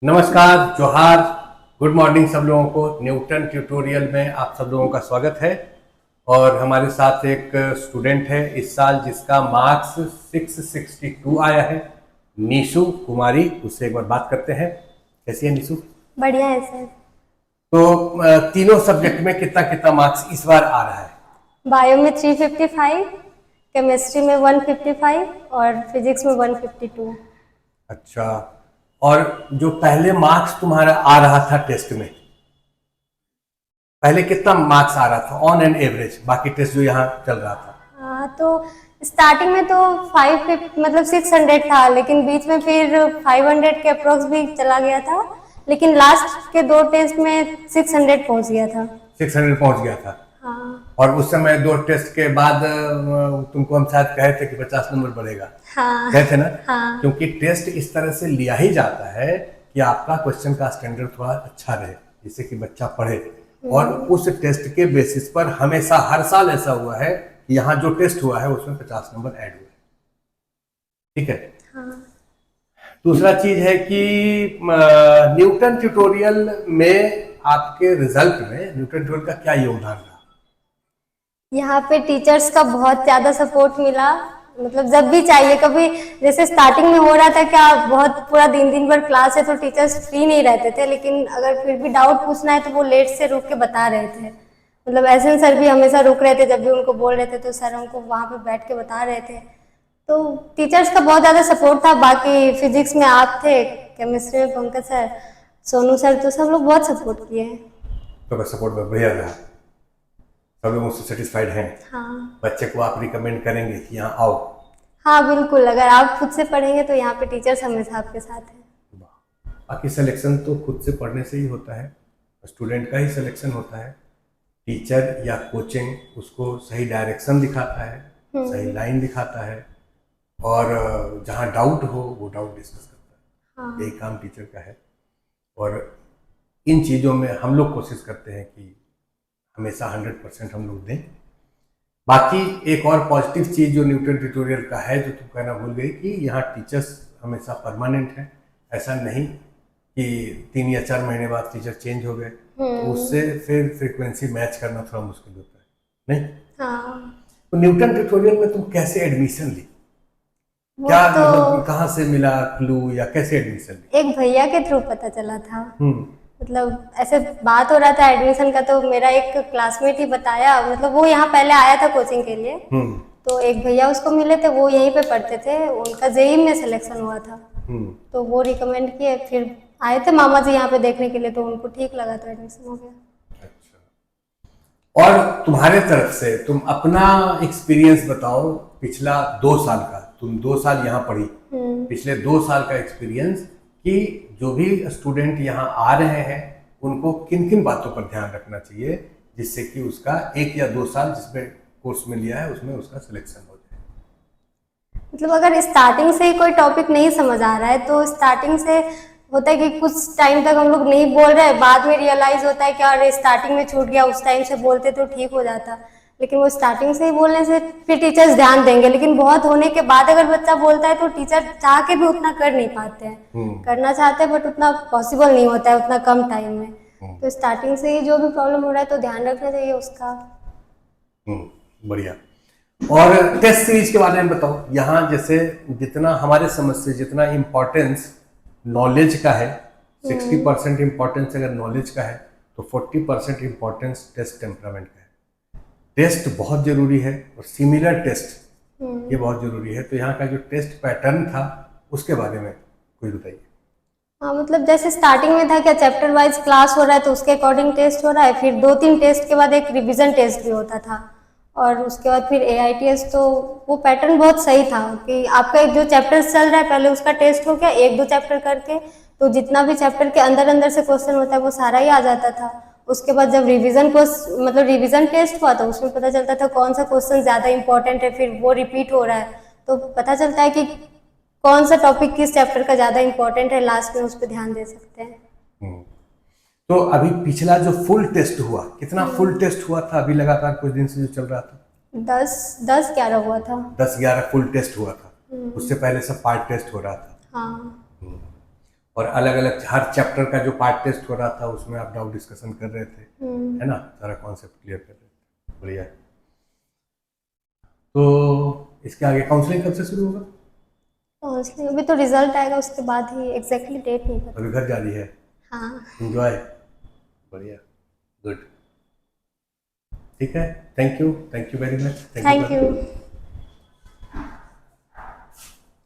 नमस्कार, जोहार, good morning सब लोगों को। न्यूटन ट्यूटोरियल में आप सब लोगों का स्वागत है। और हमारे साथ एक स्टूडेंट है इस साल जिसका मार्क्स 662 आया है, निशु कुमारी। उससे एक बार बात करते हैं। कैसी है निशु? बढ़िया है सर। तो तीनों सब्जेक्ट में कितना कितना मार्क्स इस बार आ रहा है? बायो में 355, केमिस्ट्री में 155 और फिजिक्स में 152। अच्छा, और जो पहले मार्क्स तुम्हारा आ रहा था टेस्ट में, पहले कितना मार्क्स आ रहा था ऑन एन एवरेज, बाकी टेस्ट जो यहाँ चल रहा था? हाँ, तो स्टार्टिंग में तो 550 मतलब 600 था, लेकिन बीच में फिर 500 के अप्रोक्स भी चला गया था, लेकिन लास्ट के दो टेस्ट में 600 पहुंच गया था। 600 पहुंच गया था। हाँ और उस समय दो टेस्ट के बाद तुमको हम शायद कहे थे कि 50 नंबर बढ़ेगा। हाँ कहे थे ना? हाँ क्योंकि टेस्ट इस तरह से लिया ही जाता है कि आपका क्वेश्चन का स्टैंडर्ड थोड़ा अच्छा रहे, जिससे कि बच्चा पढ़े। और उस टेस्ट के बेसिस पर हमेशा हर साल ऐसा हुआ है कि यहाँ जो टेस्ट हुआ है उसमें 50 नंबर ऐड हुए। ठीक है। हाँ। दूसरा चीज है कि न्यूटन ट्यूटोरियल में आपके रिजल्ट में न्यूटन ट्यूटोरियल का क्या योगदान रहा? यहाँ पे टीचर्स का बहुत ज़्यादा सपोर्ट मिला। मतलब जब भी चाहिए, कभी जैसे स्टार्टिंग में हो रहा था क्या, बहुत पूरा दिन दिन भर क्लास है तो टीचर्स फ्री नहीं रहते थे, लेकिन अगर फिर भी डाउट पूछना है तो वो लेट से रुक के बता रहे थे। मतलब एसएन सर भी हमेशा रुक रहे थे, जब भी उनको बोल रहे थे तो सर हमको वहाँ पे बैठ के बता रहे थे। तो टीचर्स का बहुत ज़्यादा सपोर्ट था। बाकी फिजिक्स में आप थे, केमिस्ट्री में पंकज सर, सोनू सर, तो सब लोग बहुत सपोर्ट किए। तो सपोर्ट में बढ़िया रहा, सब लोग उससे सेटिस्फाइड हैं। हाँ बच्चे को आप रिकमेंड करेंगे कि यहाँ आओ? हाँ बिल्कुल, अगर आप खुद से पढ़ेंगे तो यहाँ पे टीचर्स हमेशा आपके साथ हैं। बाकी सिलेक्शन तो खुद से पढ़ने से ही होता है, स्टूडेंट का ही सिलेक्शन होता है। टीचर या कोचिंग उसको सही डायरेक्शन दिखाता है, सही लाइन दिखाता है, और जहाँ डाउट हो वो डाउट डिस्कस करता है। यही काम टीचर का है। और इन चीज़ों में हम लोग कोशिश करते हैं कि हमेशा 100% हम लोग दें। बाकी एक और पॉजिटिव चीज़ जो न्यूटन ट्यूटोरियल का है, जो तुम कहना भूल गई, कि यहाँ टीचर्स हमेशा परमानेंट हैं। ऐसा नहीं कि 3 या 4 महीने बाद टीचर चेंज हो गए, तो उससे फिर फ्रीक्वेंसी मैच करना थोड़ा मुश्किल होता है, नहीं? हाँ, तो न्यूटन ट्यूटोरियल में तुम कैसे एडमिशन ली? वो क्या तो मतलब कहाँ से मिला क्लू, या कैसे एडमिशन ली? एक भैया के थ्रू पता चला था। मतलब ऐसे बात हो रहा था एडमिशन का, तो मेरा एक क्लासमेट ही बताया। मतलब वो यहाँ पहले आया था कोचिंग के लिए, तो एक भैया उसको मिले थे, वो यहीं पे पढ़ते थे, उनका जेईई में सिलेक्शन हुआ था, तो वो रिकमेंड किए। फिर आए थे मामा जी यहाँ पे देखने के लिए, तो उनको ठीक लगा तो एडमिशन हो गया। अच्छा, और तुम्हारे तरफ से तुम अपना एक्सपीरियंस बताओ, पिछला 2 साल का। तुम 2 साल यहाँ पढ़ी, पिछले 2 साल का एक्सपीरियंस, कि जो भी स्टूडेंट यहाँ आ रहे हैं उनको किन किन बातों पर ध्यान रखना चाहिए, जिससे कि उसका 1 या 2 साल जिसमें कोर्स में लिया है उसमें उसका सिलेक्शन हो जाए। मतलब अगर स्टार्टिंग से ही कोई टॉपिक नहीं समझ आ रहा है, तो स्टार्टिंग से होता है कि कुछ टाइम तक हम लोग नहीं बोल रहे, बाद में रियलाइज होता है कि अरे स्टार्टिंग में छूट गया, उस टाइम से बोलते तो ठीक हो जाता। लेकिन वो स्टार्टिंग से ही बोलने से फिर टीचर्स ध्यान देंगे, लेकिन बहुत होने के बाद अगर बच्चा बोलता है तो टीचर चाह के भी उतना कर नहीं पाते हैं। करना चाहते हैं बट उतना पॉसिबल नहीं होता है उतना कम टाइम में। तो स्टार्टिंग से ही जो भी प्रॉब्लम हो रहा है तो ध्यान रखना चाहिए उसका। बढ़िया। और टेस्ट सीरीज के बारे में बताओ। यहाँ जैसे जितना हमारे समझ से जितना इम्पोर्टेंस नॉलेज का है, 60% इम्पोर्टेंस अगर नॉलेज का है, तो 40% इम्पोर्टेंस टेस्ट टेम्परामेंट का है। टेस्ट बहुत जरूरी है, और सिमिलर टेस्ट ये बहुत जरूरी है। तो यहाँ का जो टेस्ट पैटर्न था उसके बारे में कुछ बताइए। हाँ, मतलब जैसे स्टार्टिंग में था क्या, चैप्टर वाइज क्लास हो रहा है तो उसके अकॉर्डिंग टेस्ट हो रहा है, फिर 2-3 टेस्ट के बाद एक रिवीजन टेस्ट भी होता था, और उसके बाद फिर AITS। तो वो पैटर्न बहुत सही था कि आपका एक जो चैप्टर चल रहा है पहले उसका टेस्ट हो गया 1-2 चैप्टर करके, तो जितना भी चैप्टर के अंदर अंदर से क्वेश्चन होता है वो सारा ही आ जाता था। उसके बाद जब रिवीजन टेस्ट हुआ तो उसमें पता चलता था कौन सा क्वेश्चन ज़्यादा इंपॉर्टेंट है, फिर वो रिपीट हो रहा है तो पता चलता है कि कौन सा टॉपिक किस चैप्टर का ज़्यादा इंपॉर्टेंट है, लास्ट में उस पर ध्यान दे सकते हैं। तो अभी पिछला जो फुल टेस्ट हुआ, कितना फुल टेस्ट हुआ था अभी लगातार कुछ दिन से जो चल रहा था? 10-11 हुआ था। 10-11 फुल टेस्ट हुआ था। उससे पहले सब पार्ट टेस्ट हो रहा था। हाँ। और अलग अलग हर चैप्टर का जो पार्ट टेस्ट हो रहा था उसमें आप डाउट डिस्कशन कर रहे थे, है ना, सारा कॉन्सेप्ट क्लियर कर रहे थे, बढ़िया। तो इसके आगे काउंसलिंग कब से शुरू होगा? तो इसलिए अभी तो रिजल्ट आएगा उसके बाद ही, एग्जैक्टली डेट नहीं पता। अभी घर जा रही है? हाँ। एंजॉय, बढ़िया, गुड, ठीक है, thank you very much, thank you.